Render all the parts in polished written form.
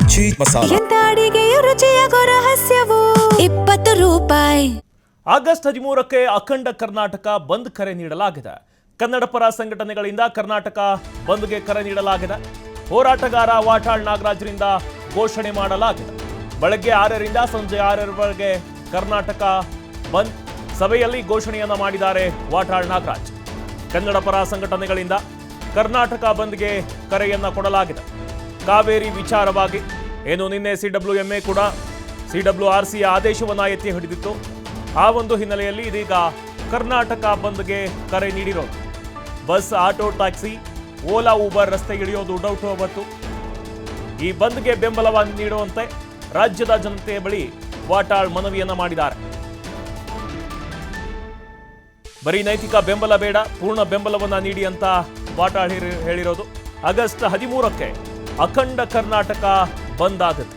ಮಜ್ಜಿ ಮಸಾಲ ಎಂತ ಅಡಿಗೆಯ ರುಚಿಯಾಗೋ ರಹಸ್ಯವು 20 ರೂಪಾಯಿ. ಆಗಸ್ಟ್ 13ಕ್ಕೆ ಅಖಂಡ ಕರ್ನಾಟಕ ಬಂದ್ ಕರೆ ನೀಡಲಾಗಿದೆ. ಕನ್ನಡ ಪರ ಸಂಘಟನೆಗಳಿಂದ ಕರ್ನಾಟಕ ಬಂದ್ಗೆ ಕರೆ ನೀಡಲಾಗಿದೆ. ಹೋರಾಟಗಾರ ವಾಟಾಳ್ ನಾಗರಾಜ್ರಿಂದ ಘೋಷಣೆ ಮಾಡಲಾಗಿದೆ. ಬೆಳಗ್ಗೆ 6ರಿಂದ ಸಂಜೆ 6ರವರೆಗೆ ಕರ್ನಾಟಕ ಬಂದ್ ಸಭೆಯಲ್ಲಿ ಘೋಷಣೆಯನ್ನ ಮಾಡಿದ್ದಾರೆ ವಾಟಾಳ್ ನಾಗರಾಜ್. ಕನ್ನಡ ಪರ ಸಂಘಟನೆಗಳಿಂದ ಕರ್ನಾಟಕ ಬಂದ್ಗೆ ಕರೆಯನ್ನ ಕೊಡಲಾಗಿದೆ. ಕಾವೇರಿ ವಿಚಾರವಾಗಿ ಏನು ನಿನ್ನೆ CWMA ಕೂಡ CWRCಯ ಆದೇಶವನ್ನ ಎತ್ತಿ ಹಿಡಿದಿತ್ತು. ಆ ಒಂದು ಹಿನ್ನೆಲೆಯಲ್ಲಿ ಇದೀಗ ಕರ್ನಾಟಕ ಬಂದ್ಗೆ ಕರೆ ನೀಡಿರೋದು. Bus, auto, taxi, Ola, Uber ರಸ್ತೆಗಿಳಿಯೋದು ಡೌಟ್ ಅವತ್ತು. ಈ ಬಂದ್ಗೆ ಬೆಂಬಲವನ್ನು ನೀಡುವಂತೆ ರಾಜ್ಯದ ಜನತೆಯ ಬಳಿ ವಾಟಾಳ್ ಮನವಿಯನ್ನ ಮಾಡಿದ್ದಾರೆ. ಬರೀ ನೈತಿಕ ಬೆಂಬಲ ಬೇಡ, ಪೂರ್ಣ ಬೆಂಬಲವನ್ನ ನೀಡಿ ಅಂತ ವಾಟಾಳ್ ಹೇಳಿರೋದು. ಆಗಸ್ಟ್ 13ಕ್ಕೆ ಅಖಂಡ ಕರ್ನಾಟಕ ಬಂದ್ ಆಗುತ್ತೆ.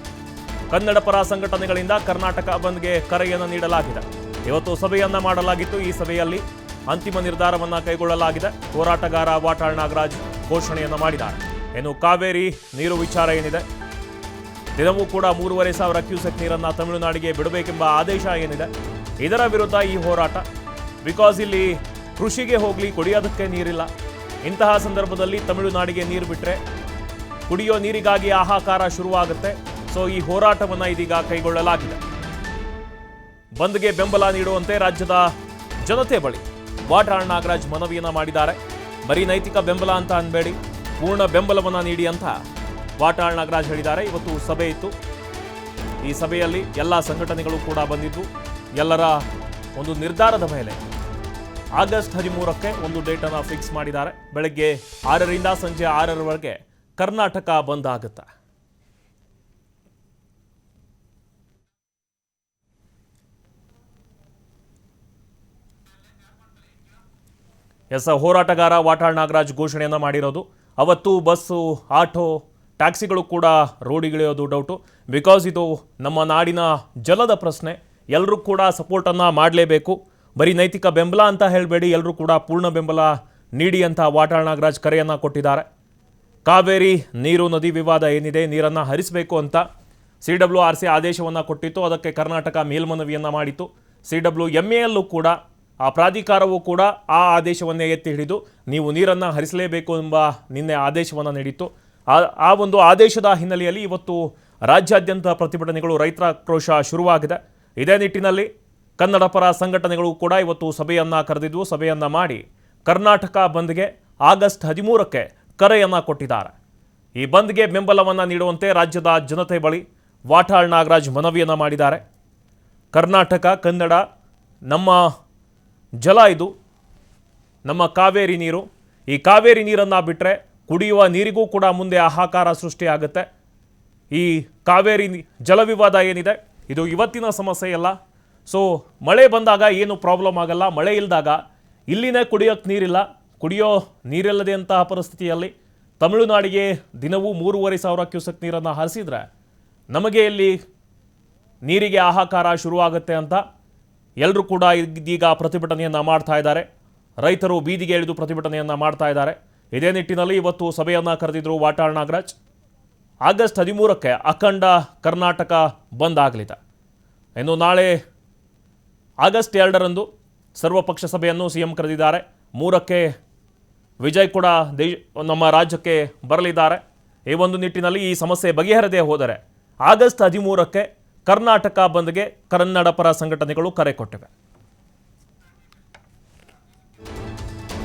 ಕನ್ನಡ ಪರ ಸಂಘಟನೆಗಳಿಂದ ಕರ್ನಾಟಕ ಬಂದ್ಗೆ ಕರೆಯನ್ನು ನೀಡಲಾಗಿದೆ. ಇವತ್ತು ಸಭೆಯನ್ನ ಮಾಡಲಾಗಿತ್ತು. ಈ ಸಭೆಯಲ್ಲಿ ಅಂತಿಮ ನಿರ್ಧಾರವನ್ನ ಕೈಗೊಳ್ಳಲಾಗಿದೆ. ಹೋರಾಟಗಾರ ವಾಟಾಳ್ ನಾಗರಾಜ್ ಘೋಷಣೆಯನ್ನ ಮಾಡಿದ್ದಾರೆ. ಇನ್ನು ಕಾವೇರಿ ನೀರು ವಿಚಾರ ಏನಿದೆ, ದಿನವೂ ಕೂಡ 3,500 ಕ್ಯೂಸೆಕ್ ನೀರನ್ನ ತಮಿಳುನಾಡಿಗೆ ಬಿಡಬೇಕೆಂಬ ಆದೇಶ ಏನಿದೆ, ಇದರ ವಿರುದ್ಧ ಈ ಹೋರಾಟ. ಬಿಕಾಸ್ ಇಲ್ಲಿ ಕೃಷಿಗೆ ಹೋಗ್ಲಿ, ಕುಡಿಯೋದಕ್ಕೆ ನೀರಿಲ್ಲ. ಇಂತಹ ಸಂದರ್ಭದಲ್ಲಿ ತಮಿಳುನಾಡಿಗೆ ನೀರು ಬಿಟ್ಟರೆ ಕುಡಿಯೋ ನೀರಿಗಾಗಿ ಹಾಹಾಕಾರ ಶುರುವಾಗುತ್ತೆ. ಸೊ ಈ ಹೋರಾಟವನ್ನ ಇದೀಗ ಕೈಗೊಳ್ಳಲಾಗಿದೆ. ಬಂದ್ಗೆ ಬೆಂಬಲ ನೀಡುವಂತೆ ರಾಜ್ಯದ ಜನತೆ ಬಳಿ ವಾಟಾಳ್ ನಾಗರಾಜ್ ಮನವಿಯನ್ನ ಮಾಡಿದ್ದಾರೆ. ಬರೀ ನೈತಿಕ ಬೆಂಬಲ ಅಂತ ಅನ್ಬೇಡಿ, ಪೂರ್ಣ ಬೆಂಬಲವನ್ನ ನೀಡಿ ಅಂತ ವಾಟಾಳ್ ನಾಗರಾಜ್ ಹೇಳಿದ್ದಾರೆ. ಇವತ್ತು ಸಭೆ ಇತ್ತು. ಈ ಸಭೆಯಲ್ಲಿ ಎಲ್ಲ ಸಂಘಟನೆಗಳು ಕೂಡ ಬಂದಿದ್ದು. ಎಲ್ಲರ ಒಂದು ನಿರ್ಧಾರದ ಮೇಲೆ ಆಗಸ್ಟ್ 13ಕ್ಕೆ ಒಂದು ಡೇಟನ್ನು ಫಿಕ್ಸ್ ಮಾಡಿದ್ದಾರೆ. ಬೆಳಗ್ಗೆ 6ರಿಂದ ಸಂಜೆ 6ರವರೆಗೆ ಕರ್ನಾಟಕ ಬಂದ್ ಆಗುತ್ತೆ. ಹೋರಾಟಗಾರ ವಾಟಾಳ್ ನಾಗರಾಜ್ ಘೋಷಣೆಯನ್ನ ಮಾಡಿರೋದು. ಅವತ್ತು ಬಸ್ಸು, ಆಟೋ, ಟ್ಯಾಕ್ಸಿಗಳು ಕೂಡ ರೋಡಿಗಿಳಿಯೋದು ಡೌಟು. ಬಿಕಾಸ್ ಇದು ನಮ್ಮ ನಾಡಿನ ಜಲದ ಪ್ರಶ್ನೆ. ಎಲ್ಲರೂ ಕೂಡ ಸಪೋರ್ಟನ್ನು ಮಾಡಲೇಬೇಕು. ಬರೀ ನೈತಿಕ ಬೆಂಬಲ ಅಂತ ಹೇಳಬೇಡಿ, ಎಲ್ಲರೂ ಕೂಡ ಪೂರ್ಣ ಬೆಂಬಲ ನೀಡಿ ಅಂತ ವಾಟಾಳ್ ನಾಗರಾಜ್ ಕರೆಯನ್ನು ಕೊಟ್ಟಿದ್ದಾರೆ. ಕಾವೇರಿ ನೀರು ನದಿ ವಿವಾದ ಏನಿದೆ, ನೀರನ್ನು ಹರಿಸಬೇಕು ಅಂತ CWRC ಆದೇಶವನ್ನು ಕೊಟ್ಟಿತ್ತು. ಅದಕ್ಕೆ ಕರ್ನಾಟಕ ಮೇಲ್ಮನವಿಯನ್ನು ಮಾಡಿತ್ತು. CWMAಯಲ್ಲೂ ಕೂಡ ಆ ಪ್ರಾಧಿಕಾರವೂ ಕೂಡ ಆ ಆದೇಶವನ್ನೇ ಎತ್ತಿ ಹಿಡಿದು ನೀವು ನೀರನ್ನು ಹರಿಸಲೇಬೇಕು ಎಂಬ ನಿನ್ನೆ ಆದೇಶವನ್ನು ನೀಡಿತ್ತು. ಆ ಒಂದು ಆದೇಶದ ಹಿನ್ನೆಲೆಯಲ್ಲಿ ಇವತ್ತು ರಾಜ್ಯಾದ್ಯಂತ ಪ್ರತಿಭಟನೆಗಳು, ರೈತರ ಆಕ್ರೋಶ ಶುರುವಾಗಿದೆ. ಇದೇ ನಿಟ್ಟಿನಲ್ಲಿ ಕನ್ನಡ ಪರ ಸಂಘಟನೆಗಳು ಕೂಡ ಇವತ್ತು ಸಭೆಯನ್ನು ಕರೆದಿದ್ವು. ಸಭೆಯನ್ನು ಮಾಡಿ ಕರ್ನಾಟಕ ಬಂದ್ಗೆ ಆಗಸ್ಟ್ 13ಕ್ಕೆ ಕರೆಯನ್ನು ಕೊಟ್ಟಿದ್ದಾರೆ. ಈ ಬಂದ್ಗೆ ಬೆಂಬಲವನ್ನು ನೀಡುವಂತೆ ರಾಜ್ಯದ ಜನತೆ ಬಳಿ ವಾಟಾಳ್ ನಾಗರಾಜ್ ಮನವಿಯನ್ನು ಮಾಡಿದ್ದಾರೆ. ಕರ್ನಾಟಕ, ಕನ್ನಡ ನಮ್ಮ ಜಲ, ಇದು ನಮ್ಮ ಕಾವೇರಿ ನೀರು. ಈ ಕಾವೇರಿ ನೀರನ್ನು ಬಿಟ್ಟರೆ ಕುಡಿಯುವ ನೀರಿಗೂ ಕೂಡ ಮುಂದೆ ಹಾಹಾಕಾರ ಸೃಷ್ಟಿಯಾಗುತ್ತೆ. ಈ ಕಾವೇರಿ ಜಲ ವಿವಾದ ಏನಿದೆ, ಇದು ಇವತ್ತಿನ ಸಮಸ್ಯೆ ಅಲ್ಲ. ಸೊ ಮಳೆ ಬಂದಾಗ ಏನು ಪ್ರಾಬ್ಲಮ್ ಆಗಲ್ಲ. ಮಳೆ ಇಲ್ಲದಾಗ ಇಲ್ಲಿನೇ ಕುಡಿಯೋಕ್ಕೆ ನೀರಿಲ್ಲ. ಕುಡಿಯೋ ನೀರಿಲ್ಲದಂತಹ ಪರಿಸ್ಥಿತಿಯಲ್ಲಿ ತಮಿಳುನಾಡಿಗೆ ದಿನವೂ 3,500 ಕ್ಯೂಸೆಕ್ ನೀರನ್ನು ಹರಿಸಿದ್ರೆ ನಮಗೆ ಇಲ್ಲಿ ನೀರಿಗೆ ಹಾಹಾಕಾರ ಶುರುವಾಗುತ್ತೆ ಅಂತ ಎಲ್ಲರೂ ಕೂಡ ಇದೀಗ ಪ್ರತಿಭಟನೆಯನ್ನು ಮಾಡ್ತಾ ಇದ್ದಾರೆ. ರೈತರು ಬೀದಿಗೆ ಇಳಿದು ಪ್ರತಿಭಟನೆಯನ್ನು ಮಾಡ್ತಾ ಇದ್ದಾರೆ. ಇದೇ ನಿಟ್ಟಿನಲ್ಲಿ ಇವತ್ತು ಸಭೆಯನ್ನು ಕರೆದಿದ್ರು ವಾಟಾಳ್ ನಾಗರಾಜ್. ಆಗಸ್ಟ್ 13ಕ್ಕೆ ಅಖಂಡ ಕರ್ನಾಟಕ ಬಂದ್ ಆಗಲಿದೆ. ಇನ್ನು ನಾಳೆ ಆಗಸ್ಟ್ 2ರಂದು ಸರ್ವಪಕ್ಷ ಸಭೆಯನ್ನು CM ಕರೆದಿದ್ದಾರೆ. 3ಕ್ಕೆ ವಿಜಯ್ ಕೂಡ ನಮ್ಮ ರಾಜ್ಯಕ್ಕೆ ಬರಲಿದ್ದಾರೆ. ಈ ಒಂದು ನಿಟ್ಟಿನಲ್ಲಿ ಈ ಸಮಸ್ಯೆ ಬಗೆಹರದೇ ಹೋದರೆ ಆಗಸ್ಟ್ 13ಕ್ಕೆ ಕರ್ನಾಟಕ ಬಂದ್ಗೆ ಕನ್ನಡ ಪರ ಸಂಘಟನೆಗಳು ಕರೆ ಕೊಟ್ಟಿವೆ.